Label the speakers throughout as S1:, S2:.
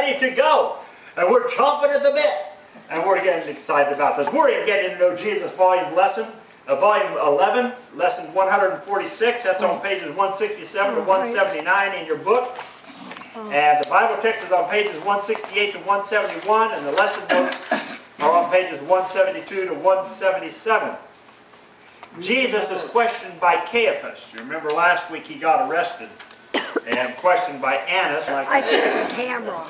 S1: ready to go. And we're chomping at the bit. And we're getting excited about this. We're getting to know Jesus volume 11, lesson 146. That's on pages 167 to 179 in your book. And the Bible text is on pages 168 to 171, and the lesson notes are on pages 172 to 177. Jesus is questioned by Caiaphas. You remember last week he got arrested and questioned by Annas.
S2: I think it's a camera.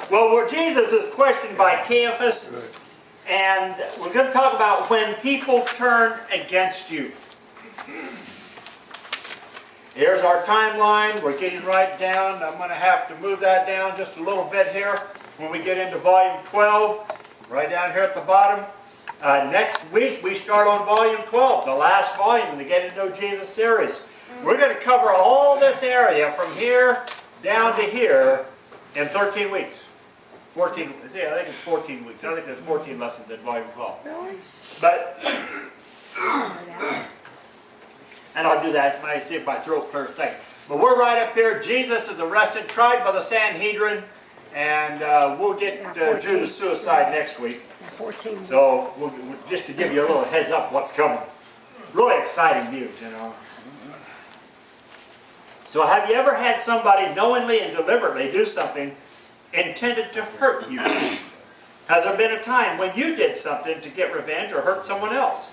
S1: Well, where Jesus is questioned by Caiaphas, and we're going to talk about when people turn against you. Here's our timeline. We're getting right down. I'm going to have to move that down just a little bit here when we get into volume 12, right down here at the bottom. Next week we start on volume 12, the last volume in the Getting to Know Jesus series. We're going to cover all this area from here down to here in 13 weeks. 14, yeah, I think it's 14 weeks. I think there's 14 lessons in volume 12.
S2: Really?
S1: But, and I'll do that, see if my throat clears thing. But we're right up here. Jesus is arrested, tried by the Sanhedrin, and we'll get Judas' suicide next week.
S2: 14.
S1: So, just to give you a little heads up what's coming. Really exciting news, you know. So have you ever had somebody knowingly and deliberately do something intended to hurt you? Has there been a time when you did something to get revenge or hurt someone else?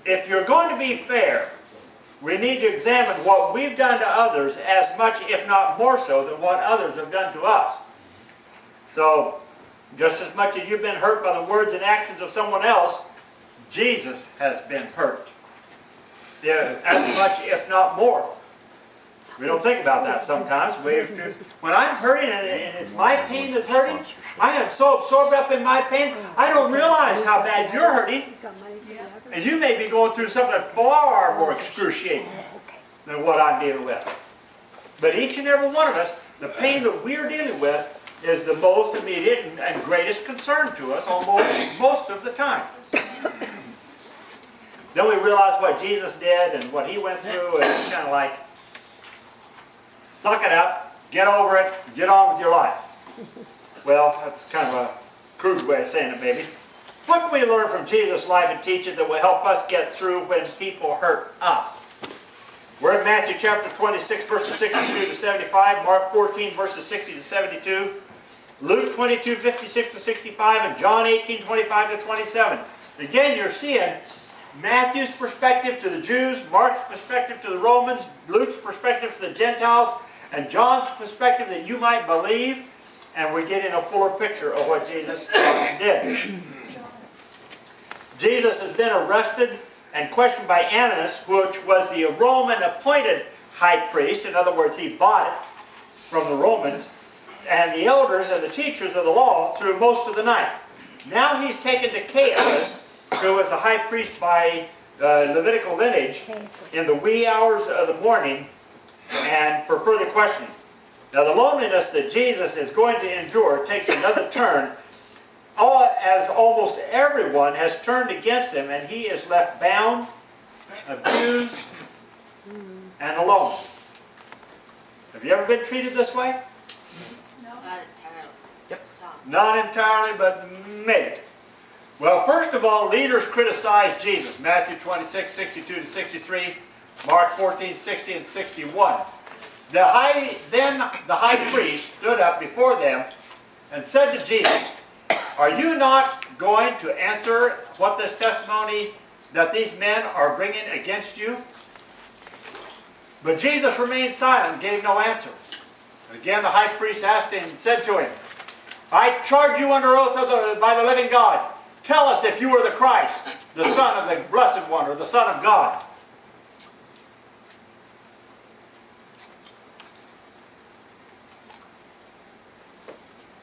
S1: If you're going to be fair, we need to examine what we've done to others as much, if not more so, than what others have done to us. So, just as much as you've been hurt by the words and actions of someone else, Jesus has been hurt. Yeah, as much, if not more. We don't think about that sometimes. When I'm hurting and it's my pain that's hurting, I am so absorbed up in my pain, I don't realize how bad you're hurting. And you may be going through something far more excruciating than what I'm dealing with. But each and every one of us, the pain that we're dealing with is the most immediate and greatest concern to us almost most of the time. Then we realize what Jesus did and what he went through, and it's kind of like, suck it up, get over it, get on with your life. Well, that's kind of a crude way of saying it, maybe. What can we learn from Jesus' life and teaching that will help us get through when people hurt us? We're in Matthew chapter 26, verses 62 to 75, Mark 14, verses 60 to 72, Luke 22, 56 to 65, and John 18, 25 to 27. Again, you're seeing Matthew's perspective to the Jews, Mark's perspective to the Romans, Luke's perspective to the Gentiles, and John's perspective that you might believe, and we're getting a fuller picture of what Jesus did. Jesus has been arrested and questioned by Annas, which was the Roman appointed high priest. In other words, he bought it from the Romans, and the elders and the teachers of the law through most of the night. Now he's taken to Caiaphas, who was a high priest by Levitical lineage, in the wee hours of the morning, and for further questioning. Now the loneliness that Jesus is going to endure takes another turn, as almost everyone has turned against him, and he is left bound, abused, and alone. Have you ever been treated this way?
S3: No. Not entirely.
S1: Yep. Not entirely, but maybe. Well, first of all, leaders criticized Jesus. Matthew 26, 62 to 63, Mark 14, 60 and 61. Then the high priest stood up before them and said to Jesus, "Are you not going to answer what this testimony that these men are bringing against you?" But Jesus remained silent and gave no answer. Again the high priest asked him and said to him, "I charge you under oath by the living God. Tell us if you are the Christ, the Son of the Blessed One, or the Son of God."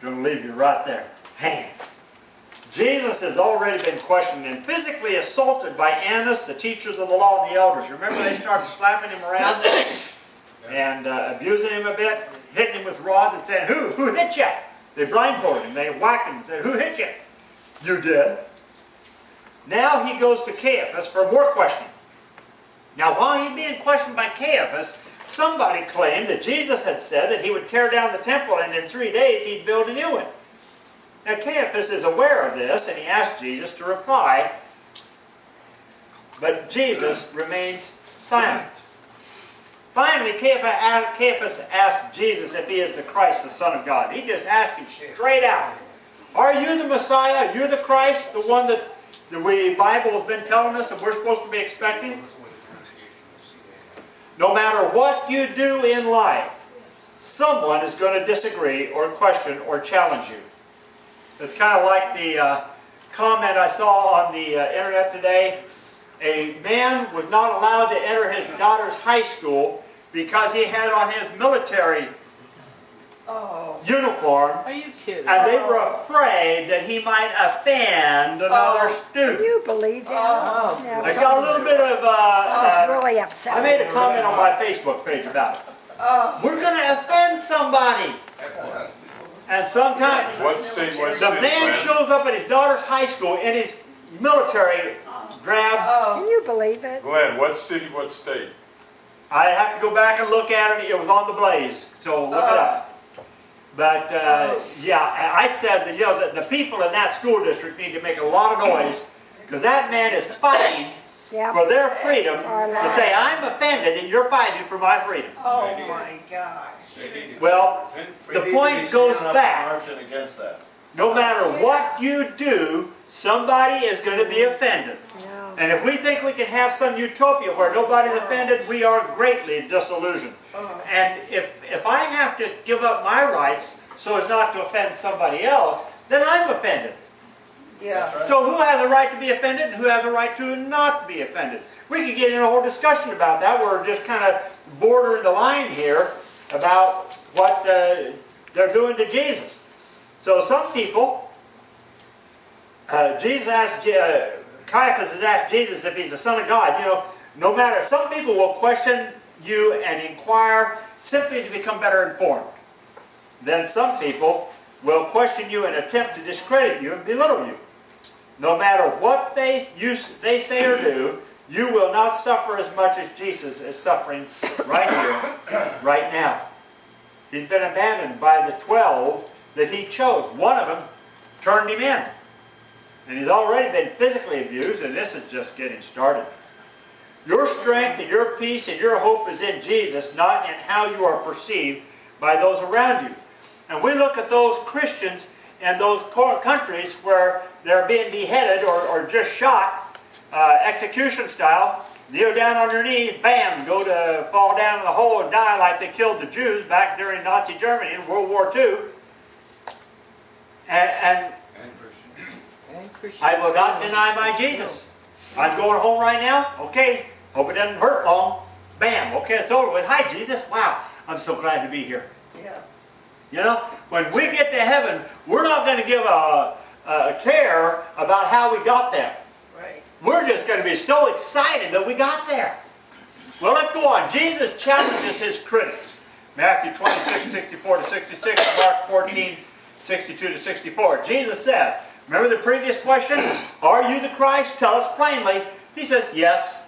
S1: I'm going to leave you right there. Hang. Jesus has already been questioned and physically assaulted by Annas, the teachers of the law and the elders. Remember, they started slapping him around and abusing him a bit, hitting him with rods and saying, Who hit you? They blindfolded him. They whacked him and said, "Who hit you?" "You did." Now he goes to Caiaphas for more questioning. Now while he's being questioned by Caiaphas, Somebody claimed that Jesus had said that he would tear down the temple and in 3 days he'd build a new one. Now Caiaphas is aware of this and he asked Jesus to reply, but Jesus remains silent. Finally, Caiaphas asked Jesus if he is the Christ, the Son of God. He just asked him straight out, are you the Messiah? Are you the Christ, the one that the Bible has been telling us that we're supposed to be expecting? No matter what you do in life, someone is going to disagree or question or challenge you. It's kind of like the comment I saw on the internet today. A man was not allowed to enter his daughter's high school because he had on his military uniform.
S3: Are you kidding?
S1: And they were afraid that he might offend another
S2: Can
S1: student.
S2: you believe that? Yeah,
S1: I got a little bit of...
S2: I was really upset.
S1: I made a comment on my Facebook page about it. We're going to offend somebody. And sometimes
S4: What state?
S1: the man shows up at his daughter's high school in his military grab.
S2: Can you believe it?
S4: Glenn, what city, what state?
S1: I have to go back and look at it. It was on the Blaze, so look it up. But yeah, I said that the people in that school district need to make a lot of noise because that man is fighting for their freedom to say, I'm offended and you're fighting for my freedom.
S5: Oh my gosh.
S1: Well, the point goes back.
S5: Against that.
S1: No matter what you do, somebody is going to be offended.
S2: Yeah.
S1: And if we think we can have some utopia where nobody's offended, we are greatly disillusioned. And if I have to give up my rights so as not to offend somebody else, then I'm offended.
S5: Yeah.
S1: So who has a right to be offended and who has a right to not be offended? We could get in a whole discussion about that. We're just kind of bordering the line here about what they're doing to Jesus. So some people, Caiaphas has asked Jesus if he's the Son of God. You know, no matter, some people will question you and inquire simply to become better informed. Then some people will question you and attempt to discredit you and belittle you. No matter what they say or do, you will not suffer as much as Jesus is suffering right here, right now. He's been abandoned by the 12 that he chose. One of them turned him in. And he's already been physically abused, and this is just getting started. Your strength and your peace and your hope is in Jesus, not in how you are perceived by those around you. And we look at those Christians in those countries where they're being beheaded or just shot, execution style, kneel down on your knees, bam, go to fall down in the hole and die like they killed the Jews back during Nazi Germany in World War II. And I will not deny my Jesus. I'm going home right now. Okay, hope it doesn't hurt long. Bam, okay, it's over with. Hi, Jesus. Wow, I'm so glad to be here.
S5: Yeah.
S1: You know, when we get to heaven, we're not going to give a care about how we got there.
S5: Right.
S1: We're just going to be so excited that we got there. Well, let's go on. Jesus challenges his critics. Matthew 26:64-66, Mark 14:62-64. Jesus says, remember the previous question? Are you the Christ? Tell us plainly. He says, yes.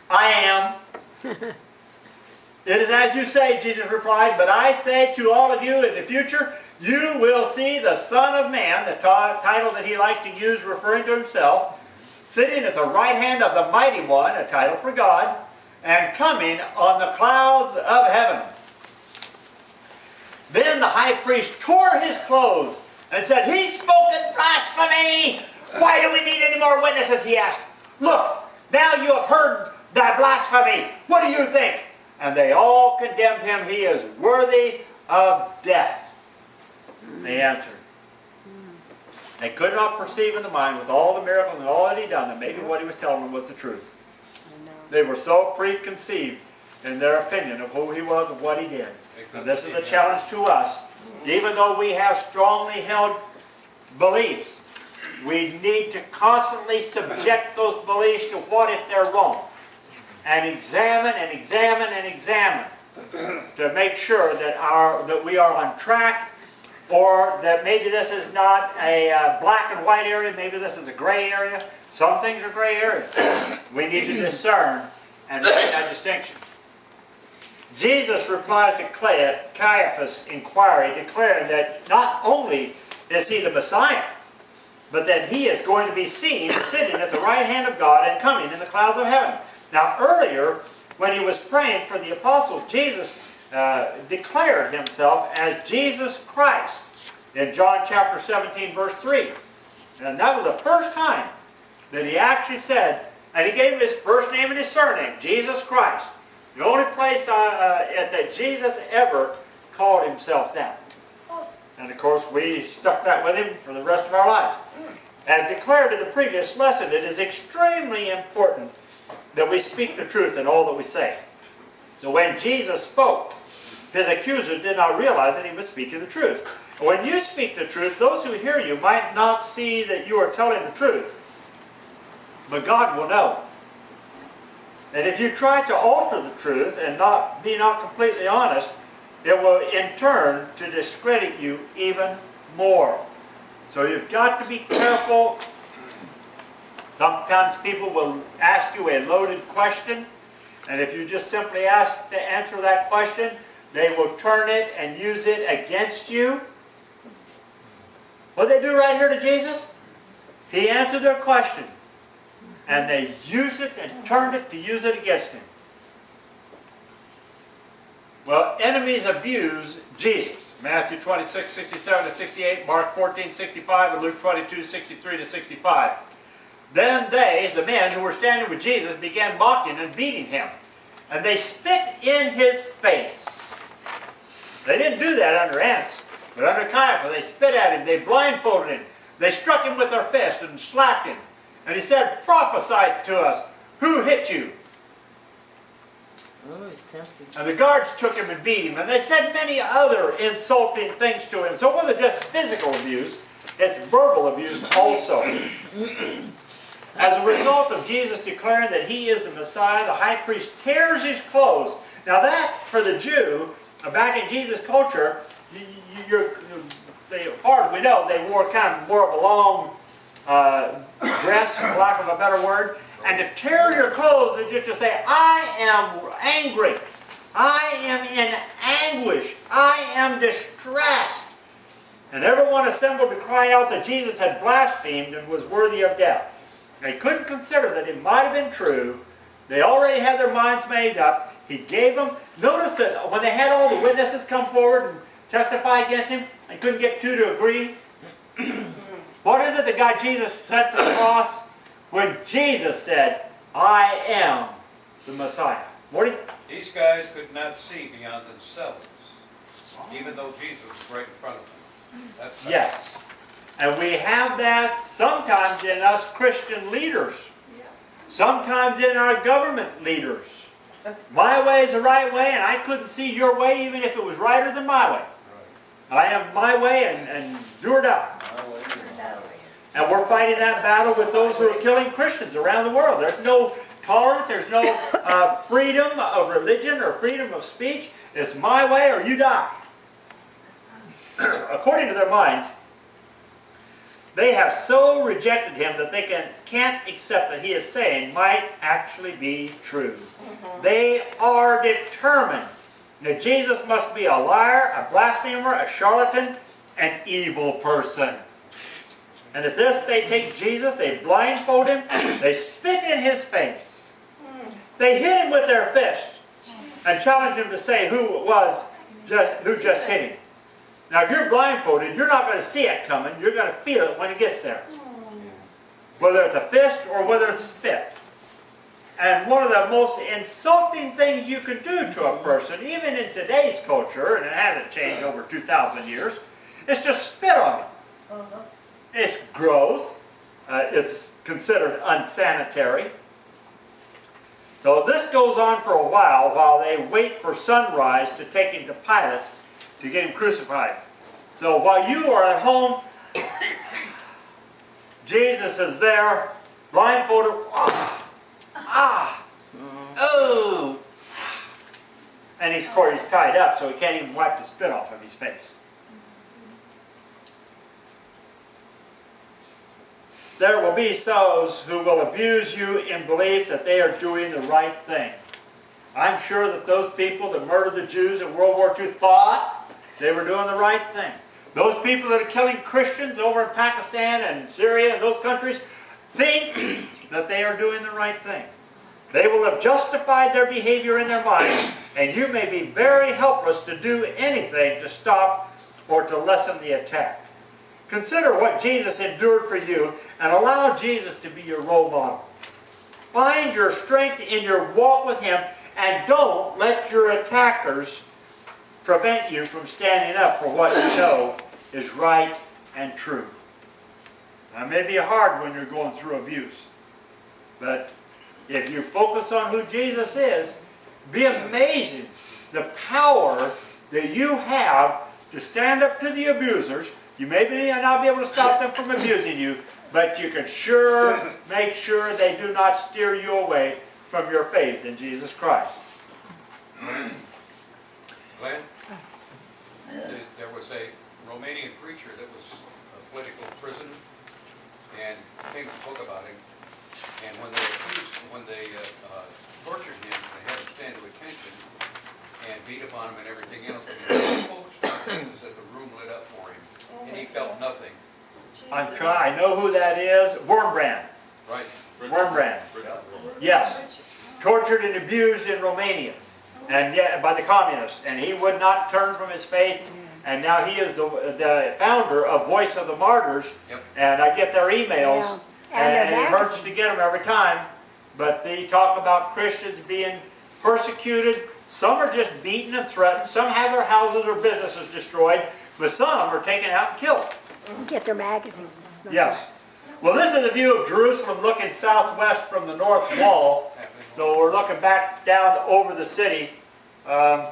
S1: I am. It is as you say, Jesus replied, but I say to all of you in the future, you will see the Son of Man, the title that he liked to use referring to himself, sitting at the right hand of the Mighty One, a title for God, and coming on the clouds of heaven. Then the high priest tore his clothes and said, he spoke in blasphemy! Why do we need any more witnesses? He asked. Look, now you have heard thy blasphemy. What do you think? And they all condemned him. He is worthy of death. They answered. They could not perceive in the mind with all the miracles and all that he done that maybe what he was telling them was the truth. They were so preconceived in their opinion of who he was and what he did. And this is a challenge to us. Even though we have strongly held beliefs, we need to constantly subject those beliefs to what if they're wrong. And examine and examine and examine to make sure that we are on track, or that maybe this is not a black and white area, maybe this is a gray area. Some things are gray areas. We need to discern and make that distinction. Jesus replies to Caiaphas' inquiry, declaring that not only is he the Messiah, but that he is going to be seen sitting at the right hand of God and coming in the clouds of heaven. Now earlier, when he was praying for the apostles, Jesus declared himself as Jesus Christ in John chapter 17 verse 3. And that was the first time that he actually said, and he gave him his first name and his surname, Jesus Christ. The only place that Jesus ever called himself that. And of course we stuck that with him for the rest of our lives. As declared in the previous lesson, it is extremely important that we speak the truth in all that we say. So when Jesus spoke, his accusers did not realize that he was speaking the truth. When you speak the truth, those who hear you might not see that you are telling the truth, but God will know. And if you try to alter the truth and be not completely honest, it will in turn to discredit you even more. So you've got to be careful. Sometimes people will ask you a loaded question, and if you just simply ask to answer that question, they will turn it and use it against you. What did they do right here to Jesus? He answered their question, and they used it and turned it to use it against him. Well, enemies abuse Jesus. Matthew 26, 67 to 68, Mark 14, 65, and Luke 22, 63 to 65. Then they, the men who were standing with Jesus, began mocking and beating him. And they spit in his face. They didn't do that under Annas, but under Caiaphas. They spit at him, they blindfolded him, they struck him with their fist and slapped him. And he said, "Prophesy to us, who hit you?" And the guards took him and beat him, and they said many other insulting things to him. So it wasn't just physical abuse, it's verbal abuse also. As a result of Jesus declaring that he is the Messiah, the high priest tears his clothes. Now that, for the Jew, back in Jesus' culture, as far as we know, they wore kind of more of a long dress, for lack of a better word. And to tear your clothes is just to say, I am angry. I am in anguish. I am distressed. And everyone assembled to cry out that Jesus had blasphemed and was worthy of death. They couldn't consider that it might have been true. They already had their minds made up. He gave them. Notice that when they had all the witnesses come forward and testify against him, they couldn't get two to agree. What is it that got Jesus sent to the cross? When Jesus said, I am the Messiah. Morty?
S6: These guys could not see beyond themselves, even though Jesus was right in front of them. That's
S1: yes. And we have that sometimes in us Christian leaders. Sometimes in our government leaders. My way is the right way, and I couldn't see your way even if it was righter than my way. I am my way and do or die. And we're fighting that battle with those who are killing Christians around the world. There's no tolerance, there's no freedom of religion or freedom of speech. It's my way or you die. According to their minds, they have so rejected him that they can't accept that he is saying might actually be true. They are determined that Jesus must be a liar, a blasphemer, a charlatan, an evil person. And at this, they take Jesus, they blindfold him, they spit in his face. They hit him with their fist and challenge him to say who just hit him. Now, if you're blindfolded, you're not going to see it coming. You're going to feel it when it gets there. Whether it's a fist or whether it's spit. And one of the most insulting things you can do to a person, even in today's culture, and it hasn't changed over 2,000 years, is to spit on them. It's gross. It's considered unsanitary. So this goes on for a while they wait for sunrise to take him to Pilate to get him crucified. So while you are at home, Jesus is there, blindfolded. Oh! And he's tied up, so he can't even wipe the spit off of his face. There will be those who will abuse you in belief that they are doing the right thing. I'm sure that those people that murdered the Jews in World War II thought they were doing the right thing. Those people that are killing Christians over in Pakistan and Syria and those countries think that they are doing the right thing. They will have justified their behavior in their minds, and you may be very helpless to do anything to stop or to lessen the attack. Consider what Jesus endured for you and allow Jesus to be your role model. Find your strength in your walk with Him, and don't let your attackers prevent you from standing up for what you know is right and true. Now, it may be hard when you're going through abuse, but if you focus on who Jesus is, be amazing the power that you have to stand up to the abusers. You may not be able to stop them from abusing you, but you can sure make sure they do not steer you away from your faith in Jesus Christ.
S6: Glenn, there was a Romanian preacher that was a political prisoner, and a famous book about him. And when they tortured him, they had him stand to attention and beat upon him and everything else. And he quotes that the room lit up for him, and he felt nothing.
S1: I know who that is. Wormbrand.
S6: Right.
S1: Wormbrand. Yes. Tortured and abused in Romania, and by the communists, and he would not turn from his faith. And now he is the founder of Voice of the Martyrs.
S6: Yep.
S1: And I get their emails, and it hurts to get them every time. But they talk about Christians being persecuted. Some are just beaten and threatened. Some have their houses or businesses destroyed, but some are taken out and killed.
S2: Get their magazines.
S1: Yes. Well, this is a view of Jerusalem looking southwest from the north wall. So we're looking back down over the city. I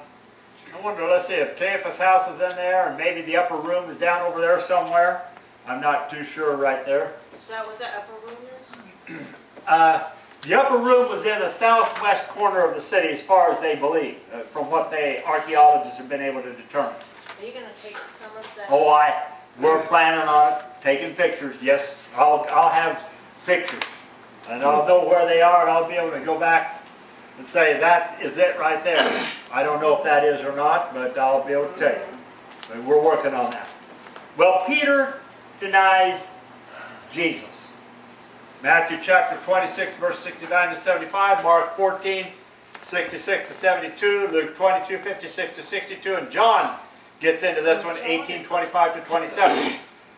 S1: wonder, let's see if Caiaphas' house is in there, and maybe the upper room is down over there somewhere. I'm not too sure right there.
S3: Is that what the upper room is?
S1: The upper room was in the southwest corner of the city, as far as they believe, from what archaeologists have been able to determine.
S3: Are you going to take some of that?
S1: Oh, we're planning on it, taking pictures. Yes, I'll have pictures, and I'll know where they are, and I'll be able to go back and say, that is it right there. I don't know if that is or not, but I'll be able to tell you. But we're working on that. Well, Peter denies Jesus. Matthew chapter 26, verse 69 to 75, Mark 14, 66 to 72, Luke 22, 56 to 62, and John gets into this one, 18, 25 to 27.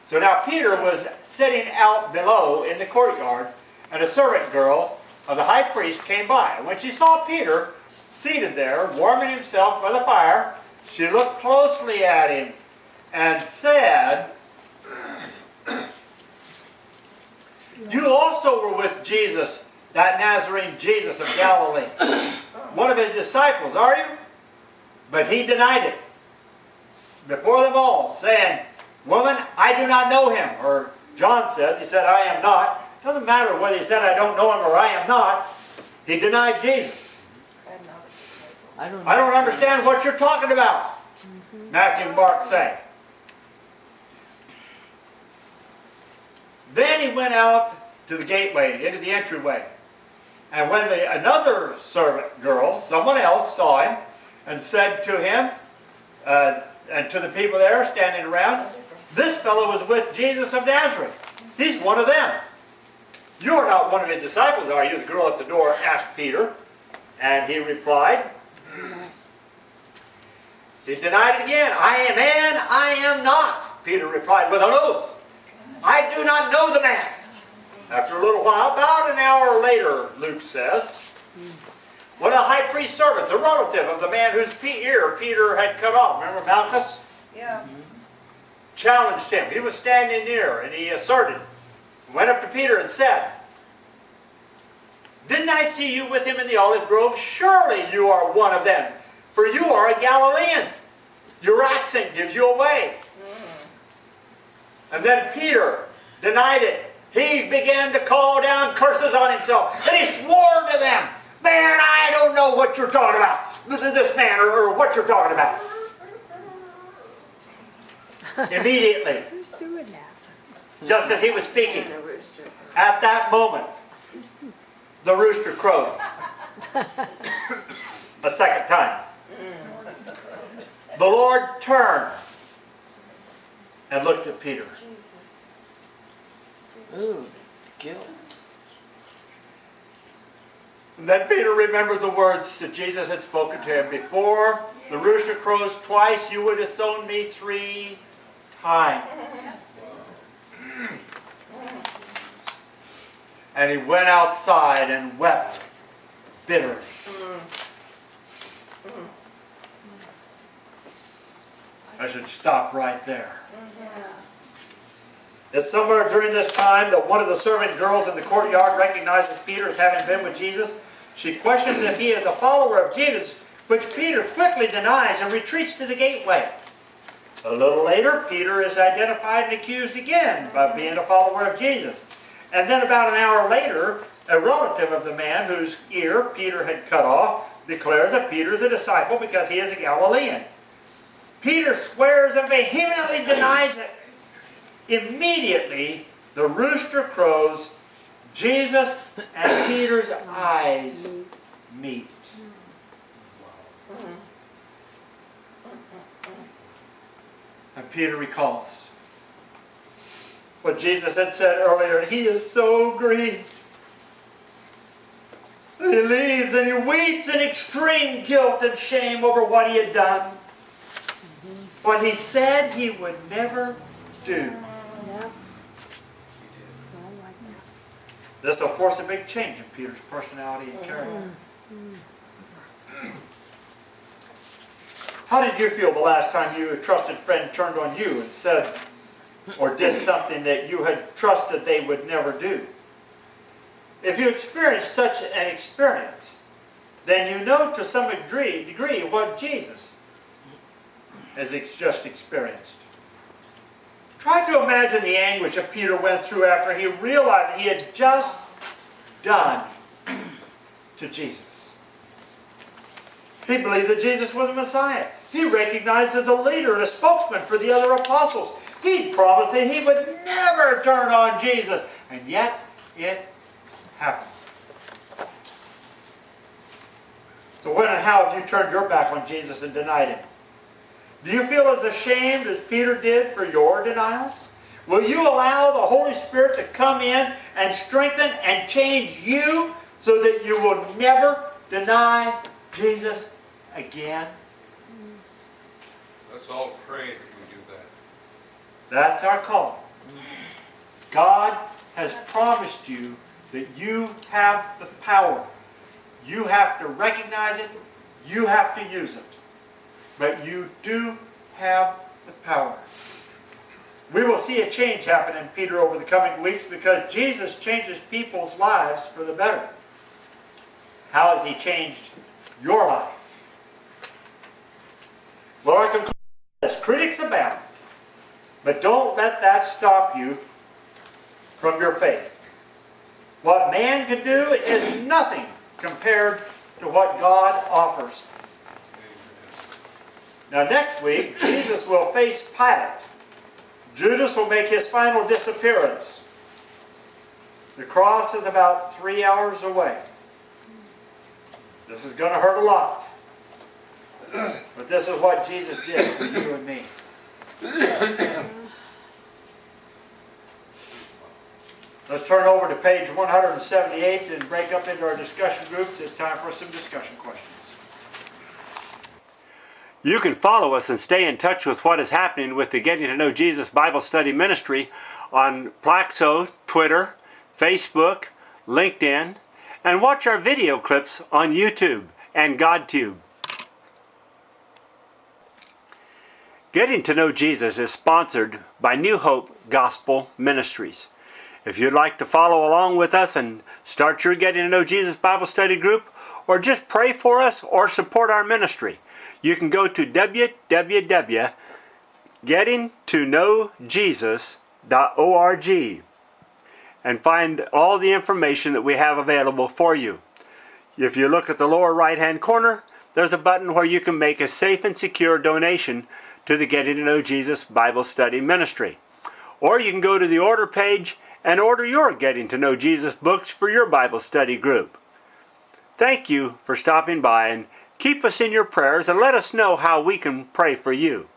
S1: So now Peter was sitting out below in the courtyard, and a servant girl of the high priest came by. And when she saw Peter seated there, warming himself by the fire, she looked closely at him and said, "You also were with Jesus, that Nazarene Jesus of Galilee, one of his disciples, are you?" But he denied it before them all, saying, "Woman, I do not know him." Or John says, he said, "I am not." Doesn't matter whether he said, "I don't know him," or "I am not." He denied Jesus. I don't understand what you're talking about, Matthew and Mark say. Then he went out to the gateway, into the entryway. And when another servant girl, someone else, saw him and said to him, and to the people there standing around, "This fellow was with Jesus of Nazareth. He's one of them." "You are not one of his disciples, are you?" the girl at the door asked Peter. And he replied, he denied it again. I am not," Peter replied with an oath. "I do not know the man." After a little while, about an hour later, Luke says, one of the high priest's servants, a relative of the man whose ear Peter had cut off, remember Malchus?
S5: Yeah.
S1: Challenged him. He was standing near, and he asserted, went up to Peter and said, "Didn't I see you with him in the olive grove? Surely you are one of them, for you are a Galilean. Your accent gives you away." And then Peter denied it. He began to call down curses on himself. And he swore to them, "Man, I don't know what you're talking about. This man, or what you're talking about." Immediately,
S2: Who's doing that?
S1: just as he was speaking, at that moment, the rooster crowed. second time. The Lord turned and looked at Peter.
S7: Ooh, guilt.
S1: And then Peter remembered the words that Jesus had spoken to him. Before the rooster crows twice, you would disown me 3 times. And he went outside and wept bitterly. I should stop right there. It's somewhere during this time that one of the servant girls in the courtyard recognizes Peter as having been with Jesus. She questions if he is a follower of Jesus, which Peter quickly denies and retreats to the gateway. A little later, Peter is identified and accused again of being a follower of Jesus. And then about an hour later, a relative of the man whose ear Peter had cut off declares that Peter is a disciple because he is a Galilean. Peter swears and vehemently denies it. Immediately, the rooster crows. Jesus and Peter's eyes meet. And Peter recalls what Jesus had said earlier. He is so grieved. He leaves and he weeps in extreme guilt and shame over what he had done. What he said he would never do. This will force a big change in Peter's personality and character. How did you feel the last time a trusted friend turned on you and said or did something that you had trusted they would never do? If you experienced such an experience, then you know to some degree what Jesus has just experienced. Try to imagine the anguish that Peter went through after he realized that he had just done to Jesus. He believed that Jesus was the Messiah. He recognized as a leader and a spokesman for the other apostles. He promised that he would never turn on Jesus. And yet, it happened. So when and how have you turned your back on Jesus and denied him? Do you feel as ashamed as Peter did for your denials? Will you allow the Holy Spirit to come in and strengthen and change you so that you will never deny Jesus again?
S6: Let's all pray that we do that.
S1: That's our call. God has promised you that you have the power. You have to recognize it. You have to use it. But you do have the power. We will see a change happen in Peter over the coming weeks because Jesus changes people's lives for the better. How has he changed your life? Well, our conclusion is critics abound, but don't let that stop you from your faith. What man can do is nothing compared to what God offers. Now next week, Jesus will face Pilate. Judas will make his final disappearance. The cross is about 3 hours away. This is going to hurt a lot. But this is what Jesus did for you and me. Let's turn over to page 178 and break up into our discussion groups. It's time for some discussion questions. You can follow us and stay in touch with what is happening with the Getting to Know Jesus Bible Study Ministry on Plaxo, Twitter, Facebook, LinkedIn, and watch our video clips on YouTube and GodTube. Getting to Know Jesus is sponsored by New Hope Gospel Ministries. If you'd like to follow along with us and start your Getting to Know Jesus Bible Study group, or just pray for us or support our ministry, you can go to www.gettingtoknowjesus.org and find all the information that we have available for you. If you look at the lower right-hand corner, there's a button where you can make a safe and secure donation to the Getting to Know Jesus Bible Study Ministry. Or you can go to the order page and order your Getting to Know Jesus books for your Bible study group. Thank you for stopping by, and Keep us in your prayers and let us know how we can pray for you.